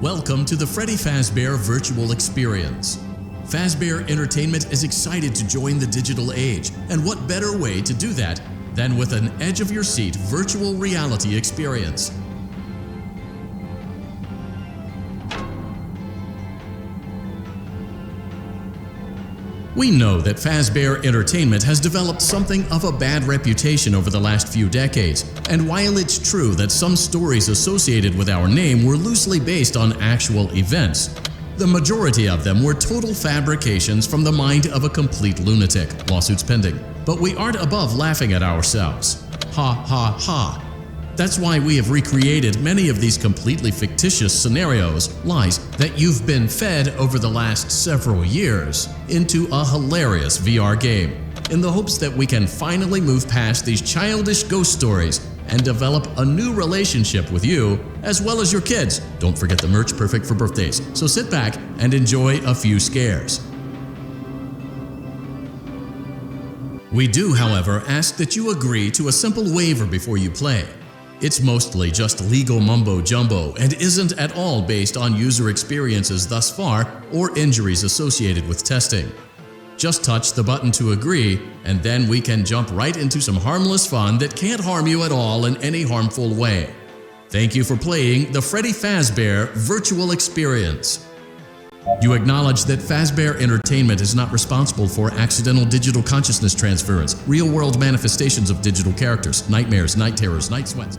Welcome to the Freddy Fazbear Virtual Experience. Fazbear Entertainment is excited to join the digital age, and what better way to do that than with an edge-of-your-seat virtual reality experience. We know that Fazbear Entertainment has developed something of a bad reputation over the last few decades, and while it's true that some stories associated with our name were loosely based on actual events, the majority of them were total fabrications from the mind of a complete lunatic, lawsuits pending. But we aren't above laughing at ourselves. Ha ha ha. That's why we have recreated many of these completely fictitious scenarios, lies, that you've been fed over the last several years into a hilarious VR game, in the hopes that we can finally move past these childish ghost stories and develop a new relationship with you, as well as your kids. Don't forget the merch, perfect for birthdays. So sit back and enjoy a few scares. We do, however, ask that you agree to a simple waiver before you play. It's mostly just legal mumbo-jumbo and isn't at all based on user experiences thus far or injuries associated with testing. Just touch the button to agree, and then we can jump right into some harmless fun that can't harm you at all in any harmful way. Thank you for playing the Freddy Fazbear Virtual Experience. You acknowledge that Fazbear Entertainment is not responsible for accidental digital consciousness transference, real-world manifestations of digital characters, nightmares, night terrors, night sweats.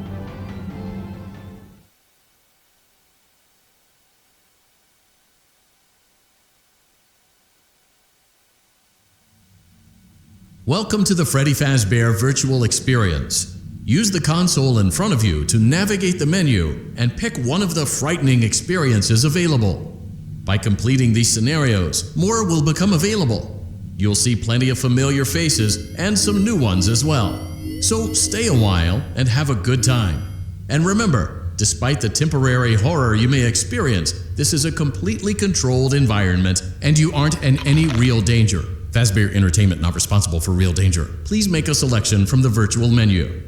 Welcome to the Freddy Fazbear Virtual Experience. Use the console in front of you to navigate the menu and pick one of the frightening experiences available. By completing these scenarios, more will become available. You'll see plenty of familiar faces and some new ones as well. So stay a while and have a good time. And remember, despite the temporary horror you may experience, this is a completely controlled environment and you aren't in any real danger. Fazbear Entertainment not responsible for real danger. Please make a selection from the virtual menu.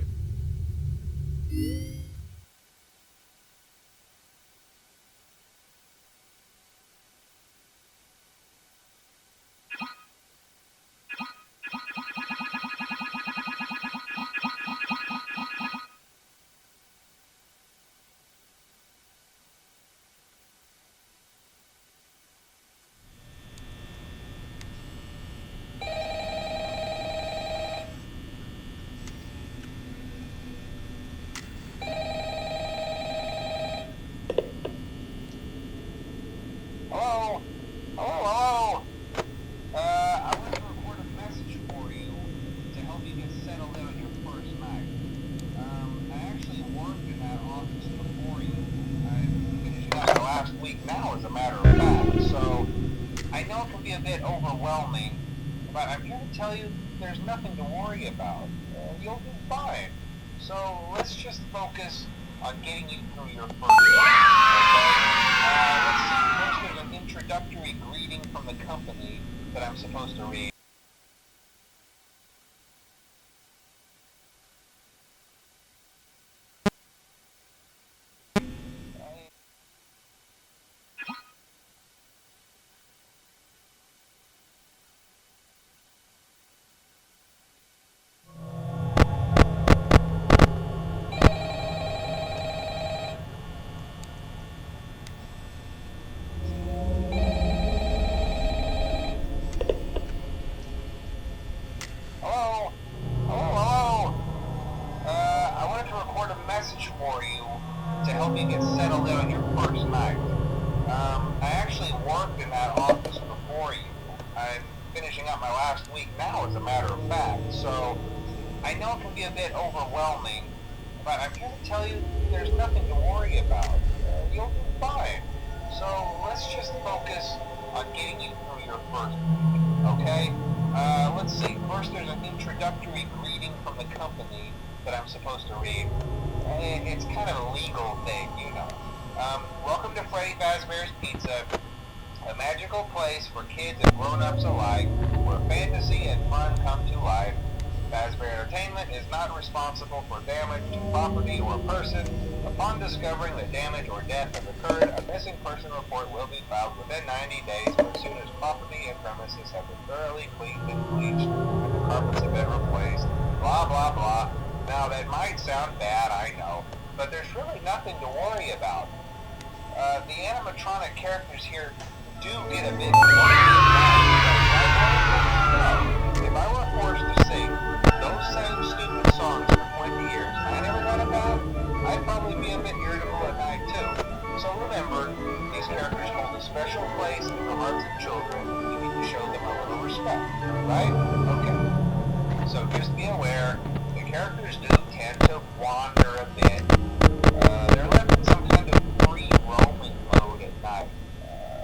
Now, as a matter of fact, so I know it can be a bit overwhelming, but I'm here to tell you there's nothing to worry about. You'll be fine. So let's just focus on getting you through your first okay? Let's see. First, there's an introductory greeting from the company that I'm supposed to read. For you to help you get settled in on your first night. I actually worked in that office before you. I'm finishing up my last week now, as a matter of fact, so I know it can be a bit overwhelming, but I'm here to tell you there's nothing to worry about. You'll be fine. So let's just focus on getting you through your first week, okay? Let's see. First, there's an introductory greeting from the company that I'm supposed to read. It's kind of a legal thing, you know. Welcome to Freddy Fazbear's Pizza, a magical place for kids and grown-ups alike, where fantasy and fun come to life. Fazbear Entertainment is not responsible for damage to property or person. Upon discovering that damage or death has occurred, a missing person report will be filed within 90 days or as soon as property and premises have been thoroughly cleaned and bleached and the carpets have been replaced. Blah, blah, blah. Now, that might sound bad, I know, but there's really nothing to worry about. The animatronic characters here do get a bit if I were forced to sing those same stupid songs for 20 years and I never got a bath, I'd probably be a bit irritable at night too. So remember, these characters hold a special place in the hearts of children. You need to show them a little respect, right? Okay. So just be aware, the characters do tend to wander a bit. They're left in some kind of free roaming mode at night.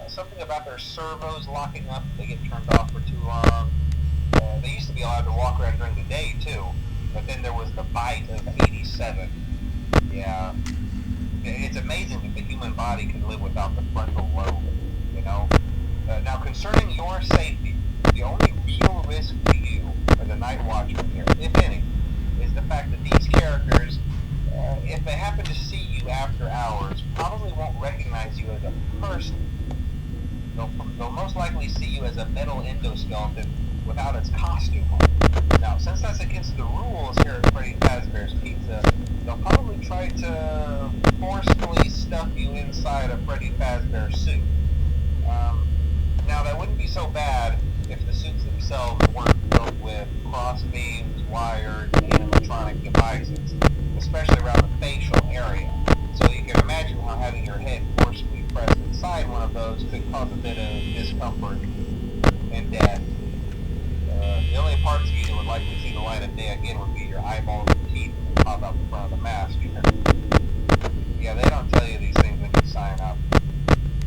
Something about their servos locking up if they get turned off for too long. They used to be allowed to walk around during the day too, but then there was the bite of 87. Yeah, it's amazing that the human body can live without the frontal lobe, you know? Now concerning your safety, the only real risk to you as a night watchman here, if any, is the fact that these characters, if they happen to see you after hours, probably won't recognize you as a person. They'll most likely see you as a metal endoskeleton without its costume on. Now, since that's against the rules here at Freddy Fazbear's Pizza, they'll probably try to forcefully stuff you inside a Freddy Fazbear suit. Now, that wouldn't be so bad if the suits themselves weren't filled with cross beams, wires, and animatronic devices, especially around the facial area. So you can imagine how having your head forcefully pressed inside one of those could cause a bit of discomfort and death. The only parts of you that would like to see the light of day again would be your eyeballs and teeth that pop out the front of the mask. Yeah, they don't tell you these things when you sign up.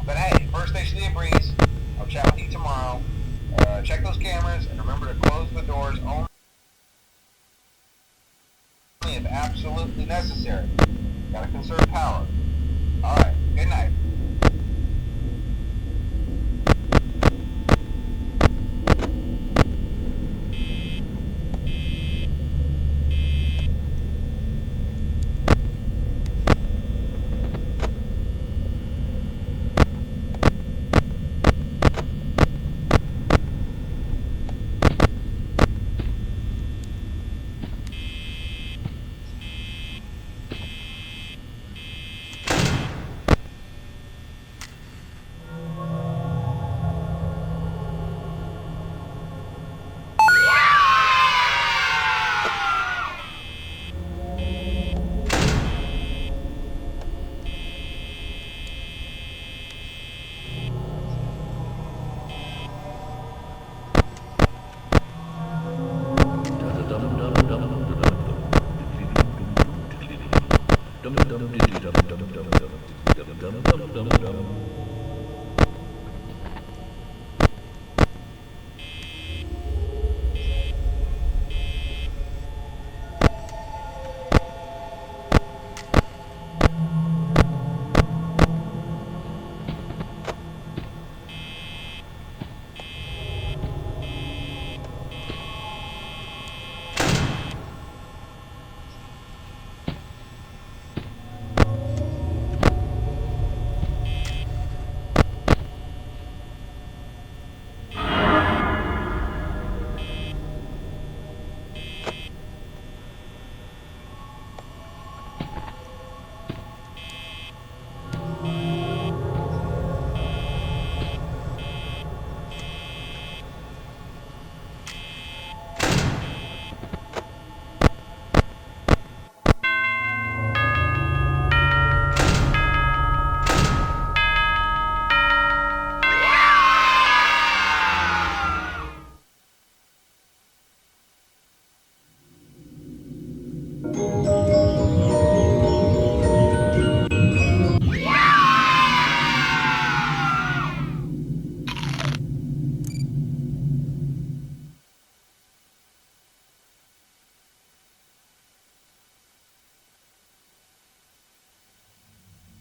But hey, first station of the breeze. I'll chat with you tomorrow. Check those cameras and remember to close the doors only if absolutely necessary. Gotta conserve power. Alright, good night.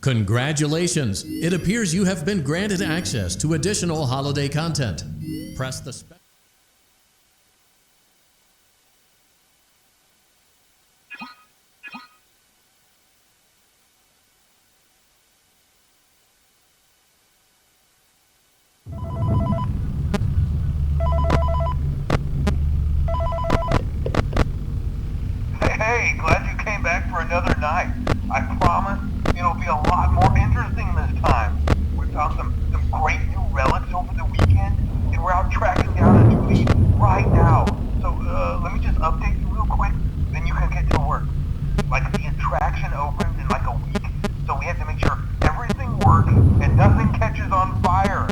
Congratulations! It appears you have been granted access to additional holiday content. Press the glad you came back for another night. I promise it'll be a lot more interesting this time. We found some great new relics over the weekend, and we're out tracking down a new lead right now. So, let me just update you real quick, then you can get to work. Like, the attraction opens in like a week, so we have to make sure everything works and nothing catches on fire.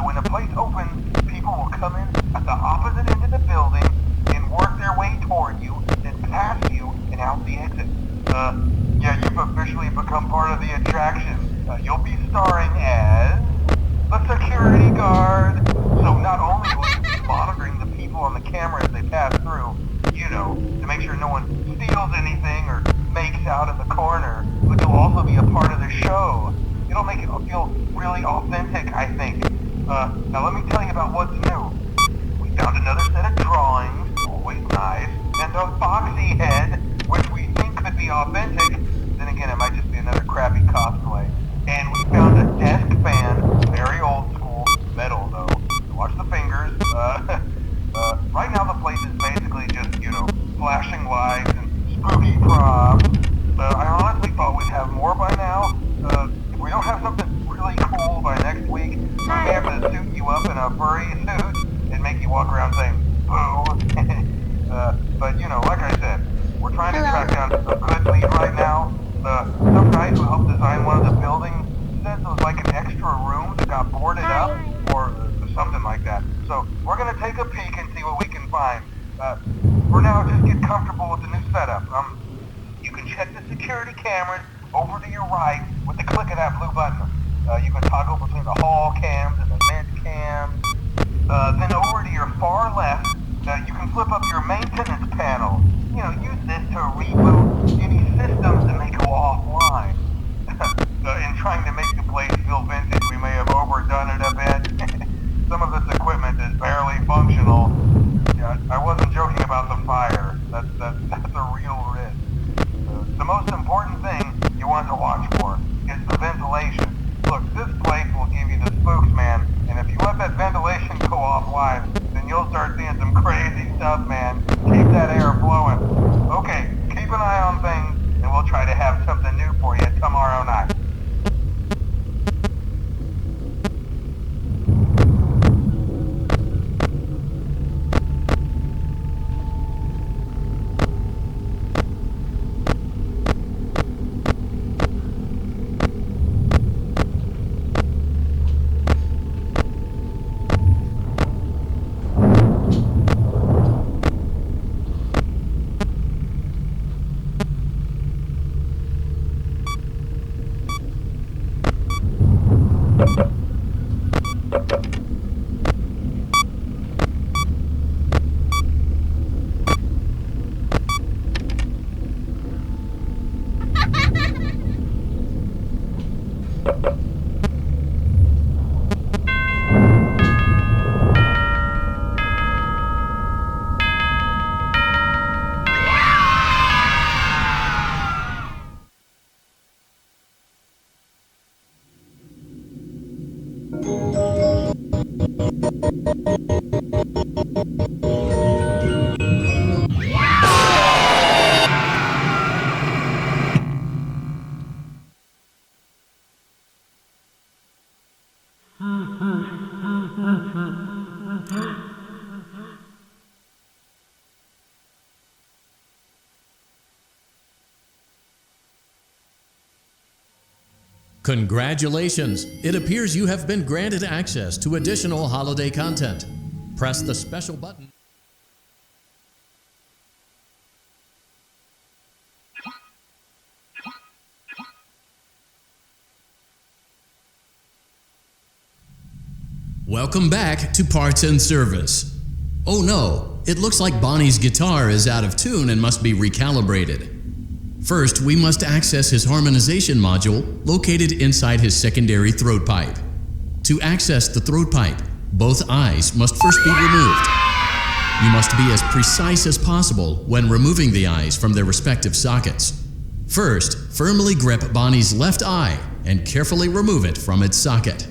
When the place opens, people will come in at the opposite end of the building and work their way toward you, then past you and out the exit. Yeah, you've officially become part of the attraction. You'll be starring as the security guard. So not only will you be monitoring the people on the camera as they pass through, you know, to make sure no one steals anything or makes out in the corner, but you'll also be a part of the show. It'll make it feel really authentic, I think. Now let me tell you about what's new. We found another set of drawings, always nice, and a foxy head, which we think could be authentic. Then again, it might just be another crappy cosplay. And we found a desk fan, very old school, metal though. So watch the fingers. Right now the place is basically just, you know, flashing lights and spooky props. I honestly thought we'd have more by now. If we don't have something really cool by next week, we may have to suit you up in a furry suit and make you walk around saying, boo. But, you know, like I said, we're trying to track down a good lead right now. Some guy who helped design one of the buildings says there was like an extra room that got boarded up, or something like that. So we're going to take a peek and see what we can find. For now, just get comfortable with the new setup. You can check the security cameras over to your right with the click of that blue button. You can toggle between the hall cams and the vent cams. Then over to your far left, you can flip up your maintenance panel. You know, use this to reboot any systems that may go offline. In trying to make the place feel vintage, we may have overdone it a bit. Some of this equipment is barely functional. Yeah, I wasn't joking about the fire. That's a real risk. The most important thing you want to watch for is the ventilation. Look, this place will give you the spooks, man, and if you let that ventilation go offline, then you'll start seeing some crazy stuff, man. Keep that air flowing. Okay, keep an eye on things, and we'll try to have something new for you tomorrow night. Congratulations! It appears you have been granted access to additional holiday content. Press the special button. Welcome back to Parts and Service. Oh no, it looks like Bonnie's guitar is out of tune and must be recalibrated. First, we must access his harmonization module located inside his secondary throat pipe. To access the throat pipe, both eyes must first be removed. You must be as precise as possible when removing the eyes from their respective sockets. First, firmly grip Bonnie's left eye and carefully remove it from its socket.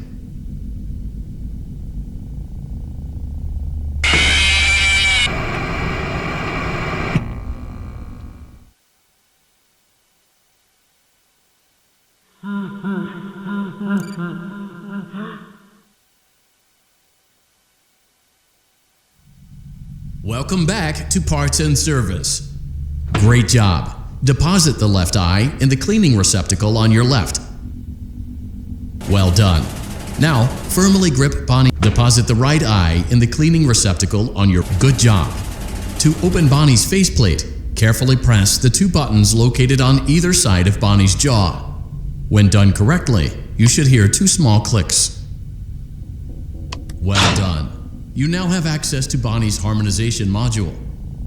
Welcome back to Parts and Service. Great job. Deposit the left eye in the cleaning receptacle on your left. Well done. Now, firmly grip Bonnie. Deposit the right eye in the cleaning receptacle on your... Good job. To open Bonnie's faceplate, carefully press the two buttons located on either side of Bonnie's jaw. When done correctly, you should hear two small clicks. Well done. You now have access to Bonnie's harmonization module.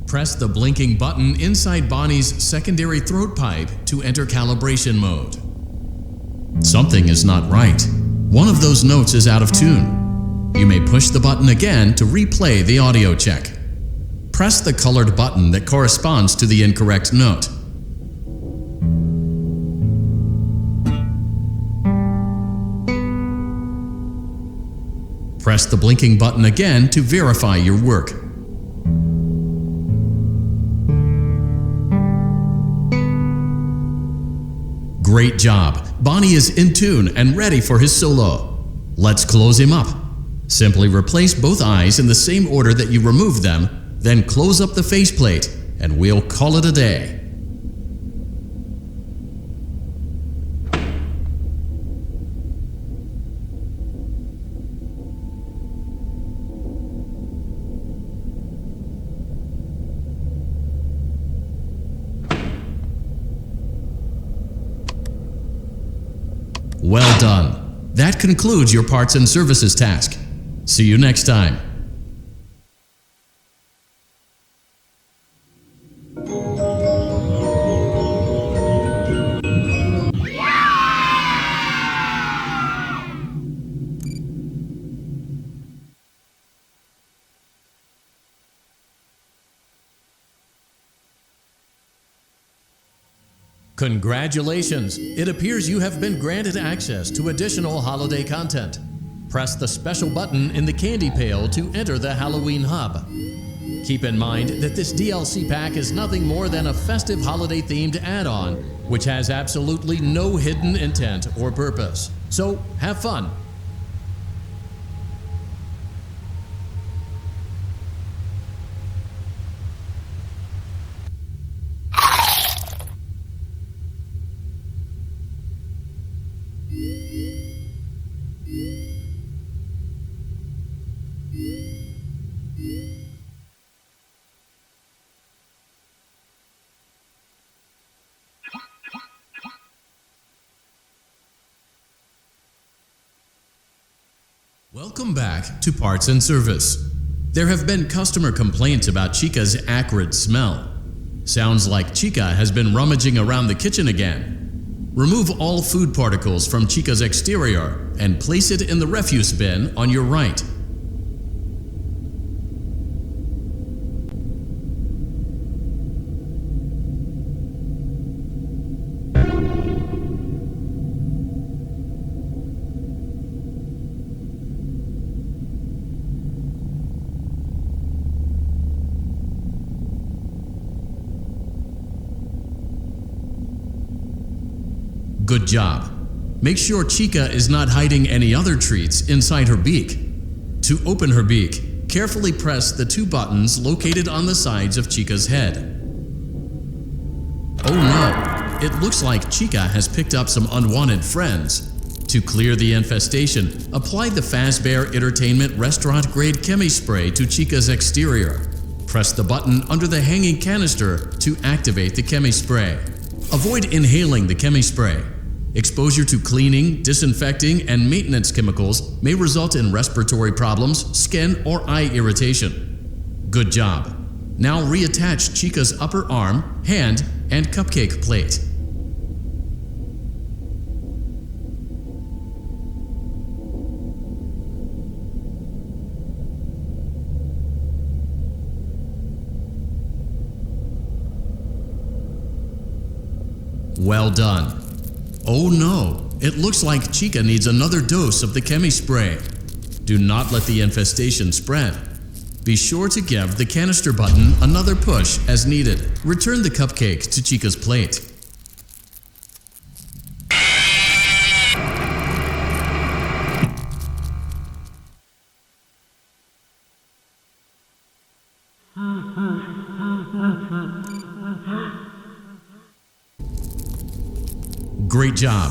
Press the blinking button inside Bonnie's secondary throat pipe to enter calibration mode. Something is not right. One of those notes is out of tune. You may push the button again to replay the audio check. Press the colored button that corresponds to the incorrect note. Press the blinking button again to verify your work. Great job! Bonnie is in tune and ready for his solo. Let's close him up. Simply replace both eyes in the same order that you removed them, then close up the faceplate, and we'll call it a day. Well done. That concludes your parts and services task. See you next time. Congratulations! It appears you have been granted access to additional holiday content. Press the special button in the candy pail to enter the Halloween hub. Keep in mind that this DLC pack is nothing more than a festive holiday-themed add-on, which has absolutely no hidden intent or purpose. So, have fun! Welcome back to Parts and Service. There have been customer complaints about Chica's acrid smell. Sounds like Chica has been rummaging around the kitchen again. Remove all food particles from Chica's exterior and place it in the refuse bin on your right. Good job. Make sure Chica is not hiding any other treats inside her beak. To open her beak, carefully press the two buttons located on the sides of Chica's head. Oh no, it looks like Chica has picked up some unwanted friends. To clear the infestation, apply the Fazbear Entertainment restaurant-grade chemi spray to Chica's exterior. Press the button under the hanging canister to activate the chemi spray. Avoid inhaling the chemi spray. Exposure to cleaning, disinfecting, and maintenance chemicals may result in respiratory problems, skin, or eye irritation. Good job. Now reattach Chica's upper arm, hand, and cupcake plate. Well done. Oh no, it looks like Chica needs another dose of the chemi spray. Do not let the infestation spread. Be sure to give the canister button another push as needed. Return the cupcake to Chica's plate. Great job!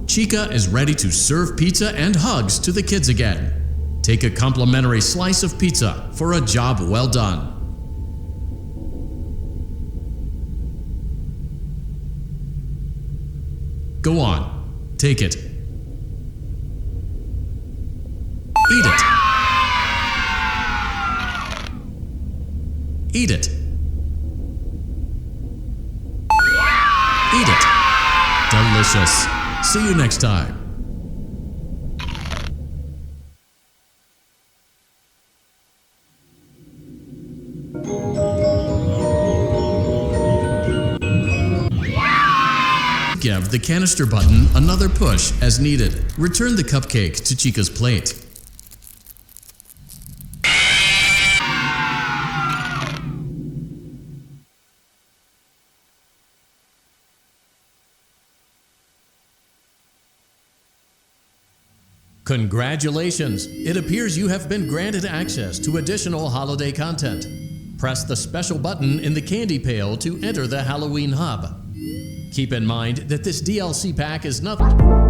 Chica is ready to serve pizza and hugs to the kids again. Take a complimentary slice of pizza for a job well done. Go on, take it. Eat it. Eat it. Eat it. Delicious. See you next time. Give the canister button another push as needed. Return the cupcake to Chica's plate. Congratulations! It appears you have been granted access to additional holiday content. Press the special button in the candy pail to enter the Halloween hub. Keep in mind that this DLC pack is nothing.